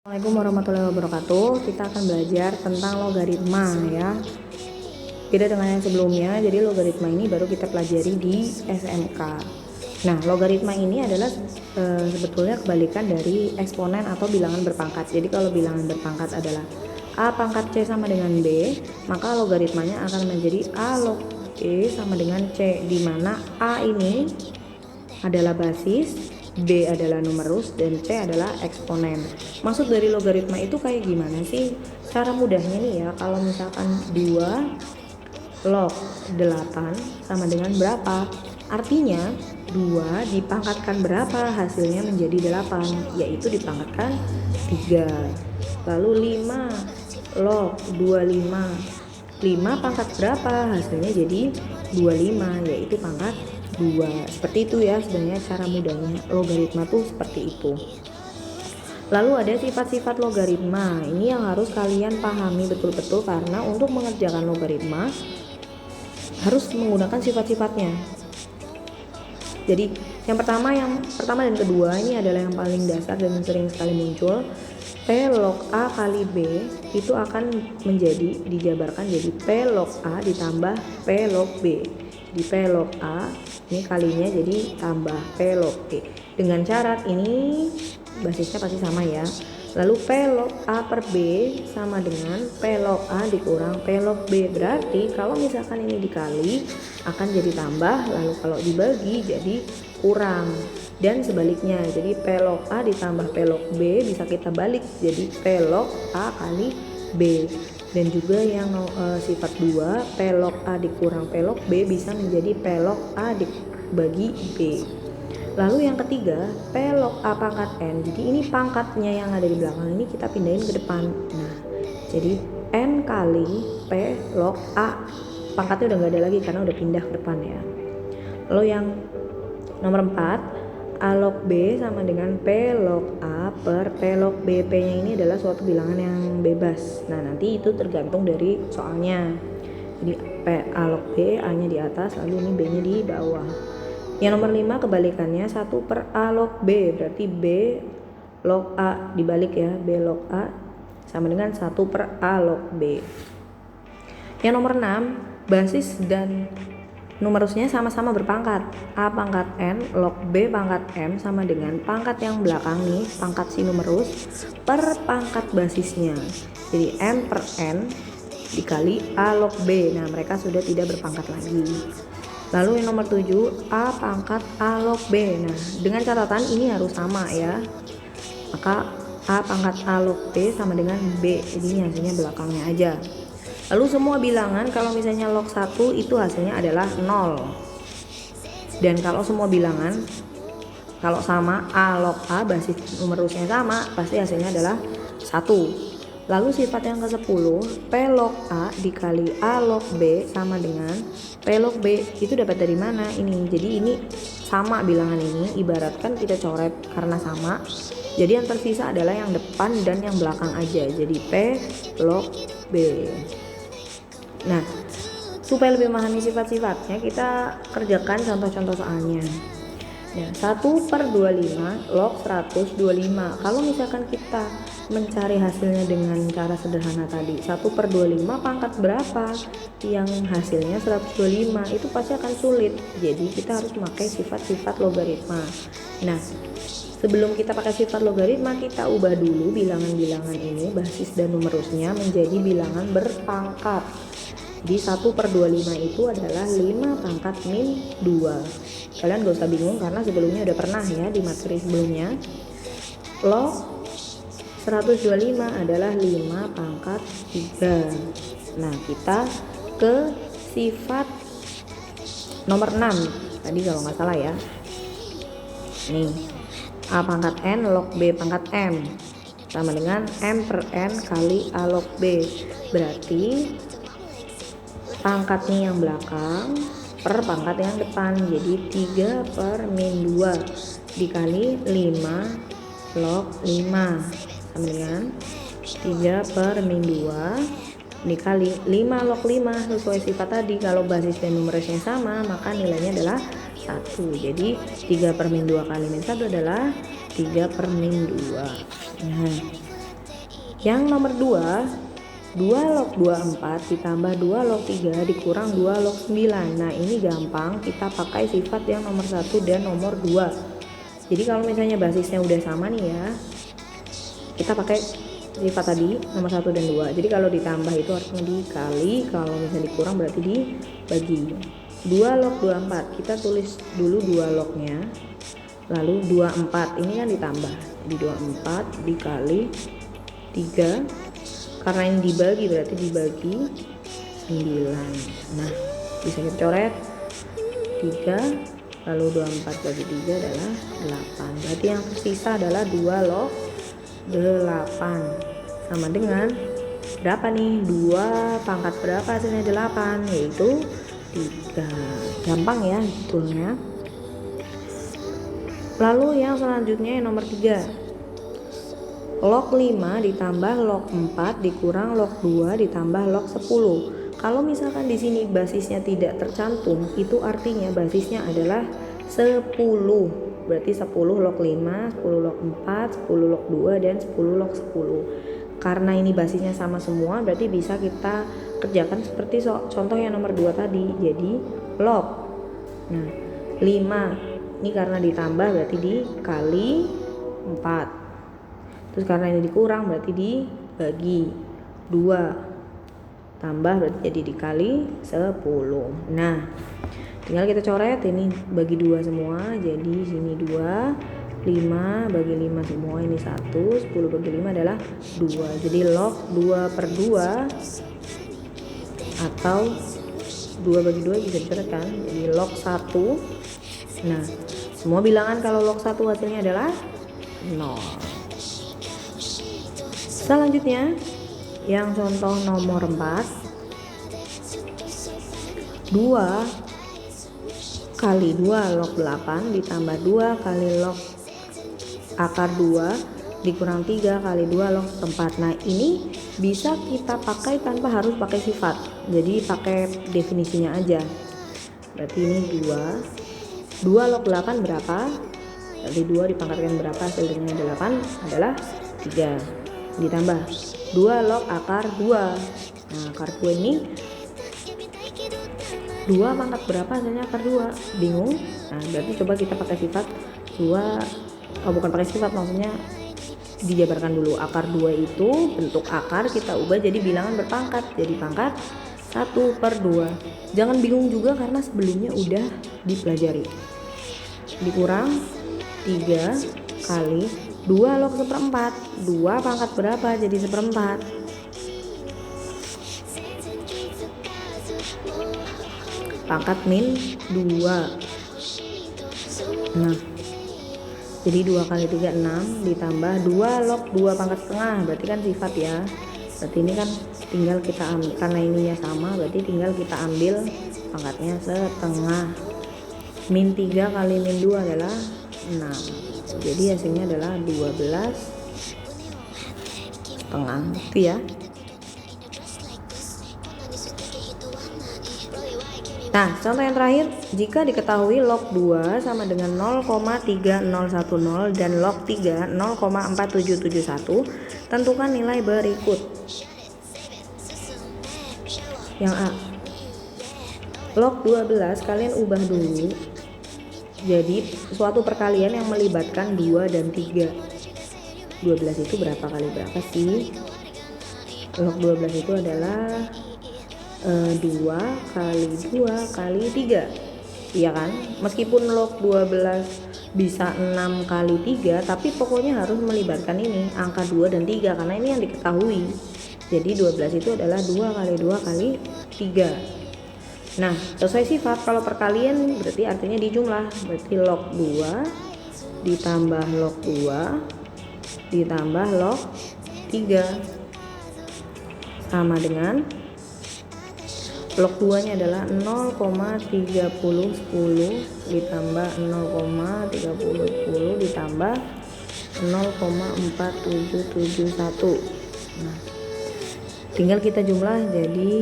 Assalamualaikum warahmatullahi wabarakatuh. Kita akan belajar tentang logaritma ya. Beda dengan yang sebelumnya, jadi logaritma ini baru kita pelajari di SMK. Nah, logaritma ini adalah sebetulnya kebalikan dari eksponen atau bilangan berpangkat. Jadi kalau bilangan berpangkat adalah A pangkat C sama dengan B, maka logaritmanya akan menjadi A log E sama dengan C, di mana A ini adalah basis, B adalah numerus, dan C adalah eksponen. Maksud dari logaritma itu kayak gimana sih? Cara mudahnya nih ya, kalau misalkan 2 log 8 sama dengan berapa? Artinya 2 dipangkatkan berapa hasilnya menjadi 8, yaitu dipangkatkan 3. Lalu 5 log 25, 5 pangkat berapa hasilnya jadi 25, yaitu pangkat 2. Seperti itu ya sebenarnya cara mudahnya logaritma tuh seperti itu. Lalu ada sifat-sifat logaritma. Ini yang harus kalian pahami betul-betul, karena untuk mengerjakan logaritma harus menggunakan sifat-sifatnya. Jadi yang pertama dan kedua ini adalah yang paling dasar dan sering sekali muncul. P log A kali B itu akan dijabarkan jadi P log A ditambah P log B. Di P log A ini kalinya jadi tambah P log B. Dengan syarat ini basisnya pasti sama ya. Lalu P log A per B sama dengan P log A dikurang P log B. Berarti kalau misalkan ini dikali akan jadi tambah, lalu kalau dibagi jadi kurang. Dan sebaliknya, jadi P log A ditambah P log B bisa kita balik jadi P log A kali B. Dan juga yang sifat 2, P log A dikurang P log B bisa menjadi P log A dibagi B. Lalu yang ketiga, P log A pangkat N. Jadi ini pangkatnya yang ada di belakang ini kita pindahin ke depan. Nah, jadi N kali P log A. Pangkatnya udah gak ada lagi karena udah pindah ke depan ya. Lalu yang nomor 4, A log B sama dengan P log A per P log B. P-nya ini adalah suatu bilangan yang bebas. Nah, nanti itu tergantung dari soalnya. Jadi P A log B, A-nya di atas, lalu ini B-nya di bawah. Yang nomor 5 kebalikannya, 1 per A log B. Berarti B log A dibalik ya. B log A sama dengan 1 per A log B. Yang nomor 6, basis dan numerusnya sama-sama berpangkat. A pangkat N log B pangkat M sama dengan pangkat yang belakang nih, pangkat si numerus per pangkat basisnya. Jadi M per N dikali A log B. Nah, mereka sudah tidak berpangkat lagi. Lalu yang nomor 7, A pangkat A log B. Nah, dengan catatan ini harus sama ya. Maka A pangkat A log B sama dengan B. Jadi ini hasilnya belakangnya aja. Lalu semua bilangan kalau misalnya log 1 itu hasilnya adalah 0. Dan kalau semua bilangan kalau sama A log A basis numerusnya sama, pasti hasilnya adalah 1. Lalu sifat yang ke-10, P log A dikali A log B sama dengan P log B. Itu dapat dari mana ini? Jadi ini sama bilangan ini, ibaratkan kita coret karena sama. Jadi yang tersisa adalah yang depan dan yang belakang aja. Jadi P log B. Nah, supaya lebih memahami sifat-sifatnya, kita kerjakan contoh-contoh soalnya. Ya, 1 per 25 log 125. Kalau misalkan kita mencari hasilnya dengan cara sederhana tadi, 1 per 25 pangkat berapa yang hasilnya 125, itu pasti akan sulit. Jadi kita harus memakai sifat-sifat logaritma. Nah, sebelum kita pakai sifat logaritma, kita ubah dulu bilangan-bilangan ini, basis dan numerusnya menjadi bilangan berpangkat. Di 1 per 25 itu adalah 5 pangkat min 2. Kalian gak usah bingung karena sebelumnya udah pernah ya di materi sebelumnya. Log 125 adalah 5 pangkat 3. Nah, kita ke sifat nomor 6 tadi kalau gak salah ya. Nih, A pangkat N log B pangkat M sama dengan M per N kali A log B. Berarti pangkatnya yang belakang per pangkat yang depan, jadi 3 per min 2 dikali 5 log 5 sama dengan 3 per min 2 dikali 5 log 5 sesuai sifat tadi. Kalau basis dan numerusnya sama, maka nilainya adalah 1. Jadi 3 per min 2 kali min 1 adalah 3 per min 2. Nah, Yang nomor 2 log 24 ditambah 2 log 3 dikurang 2 log 9. Nah ini gampang, kita pakai sifat yang nomor 1 dan nomor 2. Jadi kalau misalnya basisnya udah sama nih ya, kita pakai sifat tadi nomor 1 dan 2. Jadi kalau ditambah itu artinya dikali, kalau misalnya dikurang berarti dibagi. 2 log 24 kita tulis dulu 2 lognya, lalu 24 ini kan ditambah, jadi 24 dikali 3, karena ini dibagi berarti dibagi 9. Nah bisa kita coret 3, lalu 24 bagi 3 adalah 8, berarti yang tersisa adalah 2 log 8 sama dengan berapa nih, 2 pangkat berapa hasilnya 8, yaitu 3. Gampang ya hitungnya. Lalu yang selanjutnya yang nomor 3, log 5 ditambah log 4 dikurang log 2 ditambah log 10. Kalau misalkan di sini basisnya tidak tercantum, itu artinya basisnya adalah 10. Berarti 10 log 5, 10 log 4, 10 log 2 dan 10 log 10. Karena ini basisnya sama semua, berarti bisa kita kerjakan seperti contoh yang nomor 2 tadi. Jadi log, nah 5 ini karena ditambah berarti dikali 4, terus karena ini dikurang berarti dibagi 2, tambah berarti jadi dikali 10. Nah tinggal kita coret, ini bagi 2 semua, jadi sini 2, 5 bagi 5 semua, ini 1, 10 bagi 5 adalah 2. Jadi log 2 per 2 atau 2 bagi 2 bisa dicoret kan, jadi log 1. Nah semua bilangan kalau log 1 hasilnya adalah 0. Selanjutnya yang contoh nomor 4, 2 kali 2 log 8 ditambah 2 kali log akar 2 dikurang 3 kali 2 log 4. Nah ini bisa kita pakai tanpa harus pakai sifat, jadi pakai definisinya aja. Berarti ini 2 log 8 berapa, berarti 2 dipangkatkan berapa, hasil dengan 8 adalah 3, ditambah 2 log akar 2. Nah akar 2 ini 2 pangkat berapa hasilnya akar 2, bingung? Nah berarti coba kita pakai sifat 2, bukan pakai sifat, maksudnya dijabarkan dulu. Akar 2 itu bentuk akar kita ubah jadi bilangan berpangkat, jadi pangkat 1 per 2. Jangan bingung juga karena sebelumnya udah dipelajari. Dikurang 3 kali 2 log 1/4, 2 pangkat berapa jadi 1/4, pangkat min 2. Nah jadi 2 kali 3 6 ditambah 2 log 2 pangkat setengah, berarti kan sifat ya, berarti ini kan tinggal kita ambil, karena ininya sama berarti tinggal kita ambil pangkatnya setengah. Min 3 kali min 2 adalah 6, jadi hasilnya adalah 12 setengah itu ya. Nah contoh yang terakhir, jika diketahui log 2 sama dengan 0,3010 dan log 3 0,4771, tentukan nilai berikut. Yang A, log 12 kalian ubah dulu jadi suatu perkalian yang melibatkan 2 dan 3. 12 itu berapa kali berapa sih? Log 12 itu adalah 2 kali 2 kali 3, iya kan? Meskipun log 12 bisa 6 kali 3, tapi pokoknya harus melibatkan ini angka 2 dan 3 karena ini yang diketahui. Jadi 12 itu adalah 2 kali 2 kali 3. Nah sesuai sifat, kalau perkalian berarti artinya dijumlah, berarti log 2 ditambah log 2 ditambah log 3 sama dengan log 2 nya adalah 0,3010 ditambah 0,3010 ditambah 0,4771. Nah tinggal kita jumlah jadi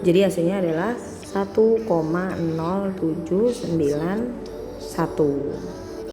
jadi hasilnya adalah 1,0791.